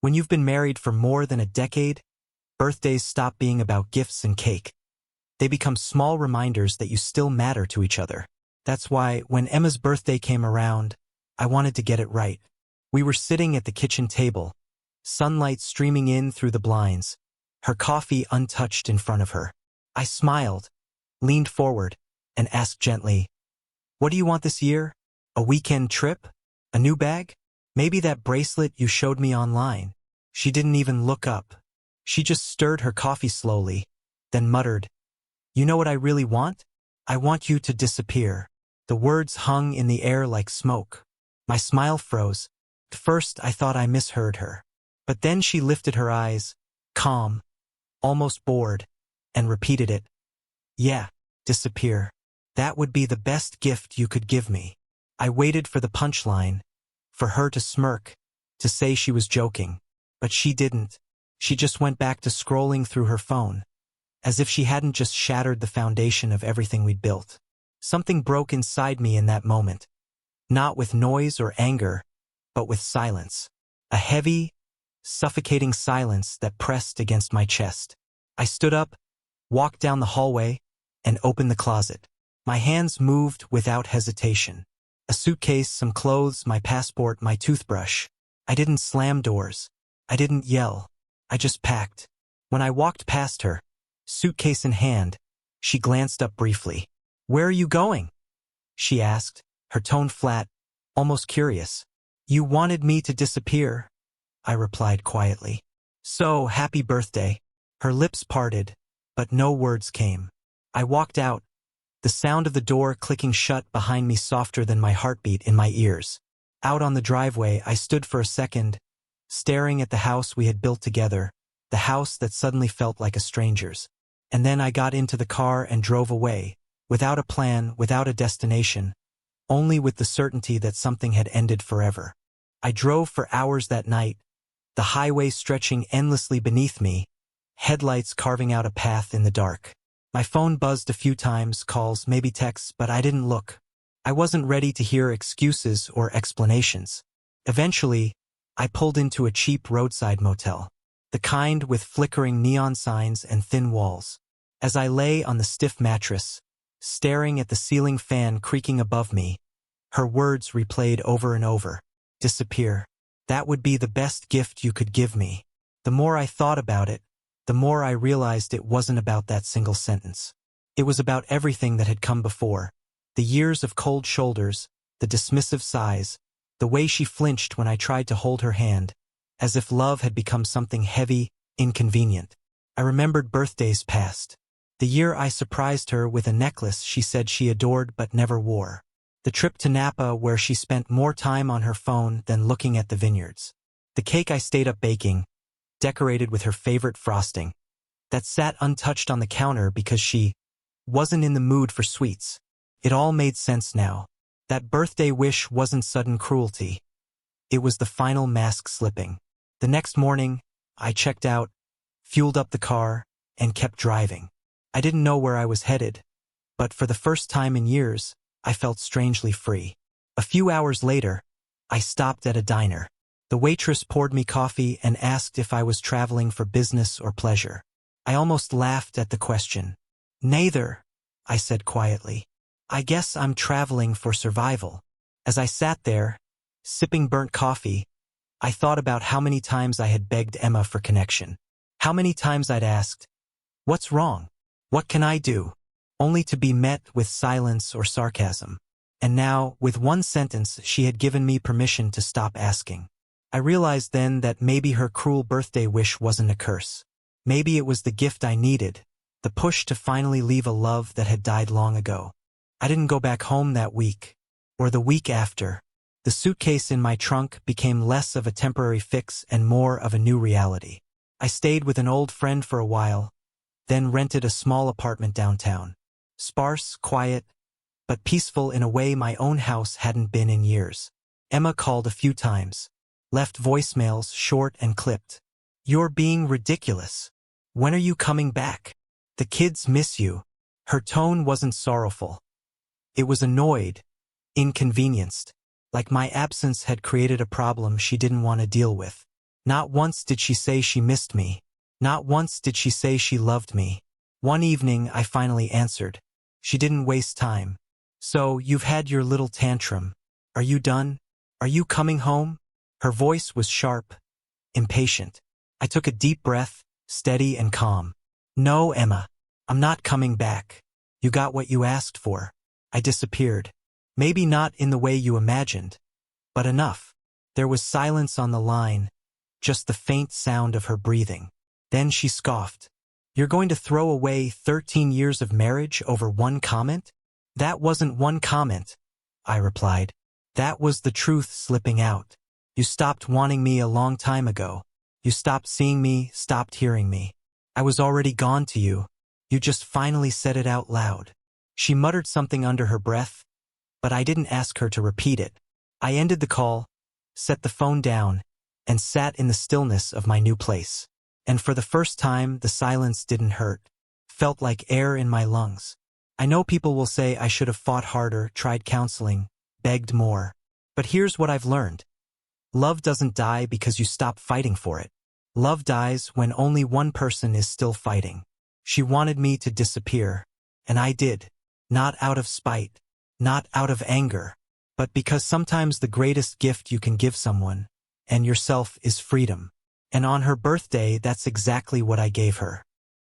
When you've been married for more than a decade, birthdays stop being about gifts and cake. They become small reminders that you still matter to each other. That's why, when Emma's birthday came around, I wanted to get it right. We were sitting at the kitchen table, sunlight streaming in through the blinds, her coffee untouched in front of her. I smiled, leaned forward, and asked gently, "What do you want this year? A weekend trip? A new bag? Maybe that bracelet you showed me online?" She didn't even look up. She just stirred her coffee slowly, then muttered, "You know what I really want? I want you to disappear." The words hung in the air like smoke. My smile froze. At first I thought I misheard her. But then she lifted her eyes, calm, almost bored, and repeated it. "Yeah, disappear. That would be the best gift you could give me." I waited for the punchline, for her to smirk, to say she was joking. But she didn't. She just went back to scrolling through her phone, as if she hadn't just shattered the foundation of everything we'd built. Something broke inside me in that moment. Not with noise or anger, but with silence. A heavy, suffocating silence that pressed against my chest. I stood up, walked down the hallway, and opened the closet. My hands moved without hesitation. A suitcase, some clothes, my passport, my toothbrush. I didn't slam doors. I didn't yell. I just packed. When I walked past her, suitcase in hand, she glanced up briefly. "Where are you going?" she asked, her tone flat, almost curious. "You wanted me to disappear," I replied quietly. "So, happy birthday." Her lips parted, but no words came. I walked out, the sound of the door clicking shut behind me softer than my heartbeat in my ears. Out on the driveway, I stood for a second, staring at the house we had built together, the house that suddenly felt like a stranger's. And then I got into the car and drove away, without a plan, without a destination, only with the certainty that something had ended forever. I drove for hours that night, the highway stretching endlessly beneath me, headlights carving out a path in the dark. My phone buzzed a few times, calls, maybe texts, but I didn't look. I wasn't ready to hear excuses or explanations. Eventually, I pulled into a cheap roadside motel, the kind with flickering neon signs and thin walls. As I lay on the stiff mattress, staring at the ceiling fan creaking above me, her words replayed over and over. "Disappear. That would be the best gift you could give me." The more I thought about it, the more I realized it wasn't about that single sentence. It was about everything that had come before. The years of cold shoulders, the dismissive sighs, the way she flinched when I tried to hold her hand, as if love had become something heavy, inconvenient. I remembered birthdays past. The year I surprised her with a necklace she said she adored but never wore. The trip to Napa where she spent more time on her phone than looking at the vineyards. The cake I stayed up baking, decorated with her favorite frosting, that sat untouched on the counter because she wasn't in the mood for sweets. It all made sense now. That birthday wish wasn't sudden cruelty. It was the final mask slipping. The next morning, I checked out, fueled up the car, and kept driving. I didn't know where I was headed, but for the first time in years, I felt strangely free. A few hours later, I stopped at a diner. The waitress poured me coffee and asked if I was traveling for business or pleasure. I almost laughed at the question. "Neither," I said quietly. "I guess I'm traveling for survival." As I sat there, sipping burnt coffee, I thought about how many times I had begged Emma for connection. How many times I'd asked, "What's wrong? What can I do?" Only to be met with silence or sarcasm. And now, with one sentence, she had given me permission to stop asking. I realized then that maybe her cruel birthday wish wasn't a curse. Maybe it was the gift I needed, the push to finally leave a love that had died long ago. I didn't go back home that week, or the week after. The suitcase in my trunk became less of a temporary fix and more of a new reality. I stayed with an old friend for a while, then rented a small apartment downtown. Sparse, quiet, but peaceful in a way my own house hadn't been in years. Emma called a few times, left voicemails short and clipped. "You're being ridiculous. When are you coming back? The kids miss you." Her tone wasn't sorrowful. It was annoyed, inconvenienced, like my absence had created a problem she didn't want to deal with. Not once did she say she missed me. Not once did she say she loved me. One evening, I finally answered. She didn't waste time. So, you've had your little tantrum. Are you done? Are you coming home? Her voice was sharp, impatient. I took a deep breath, steady and calm. No, Emma. I'm not coming back. You got what you asked for. I disappeared. Maybe not in the way you imagined, but enough. There was silence on the line, just the faint sound of her breathing. Then she scoffed. You're going to throw away 13 years of marriage over one comment? That wasn't one comment, I replied. That was the truth slipping out. You stopped wanting me a long time ago. You stopped seeing me, stopped hearing me. I was already gone to you. You just finally said it out loud. She muttered something under her breath, but I didn't ask her to repeat it. I ended the call, set the phone down, and sat in the stillness of my new place. And for the first time, the silence didn't hurt. Felt like air in my lungs. I know people will say I should have fought harder, tried counseling, begged more. But here's what I've learned. Love doesn't die because you stop fighting for it. Love dies when only one person is still fighting. She wanted me to disappear, and I did. Not out of spite, not out of anger, but because sometimes the greatest gift you can give someone, and yourself, is freedom. And on her birthday, that's exactly what I gave her.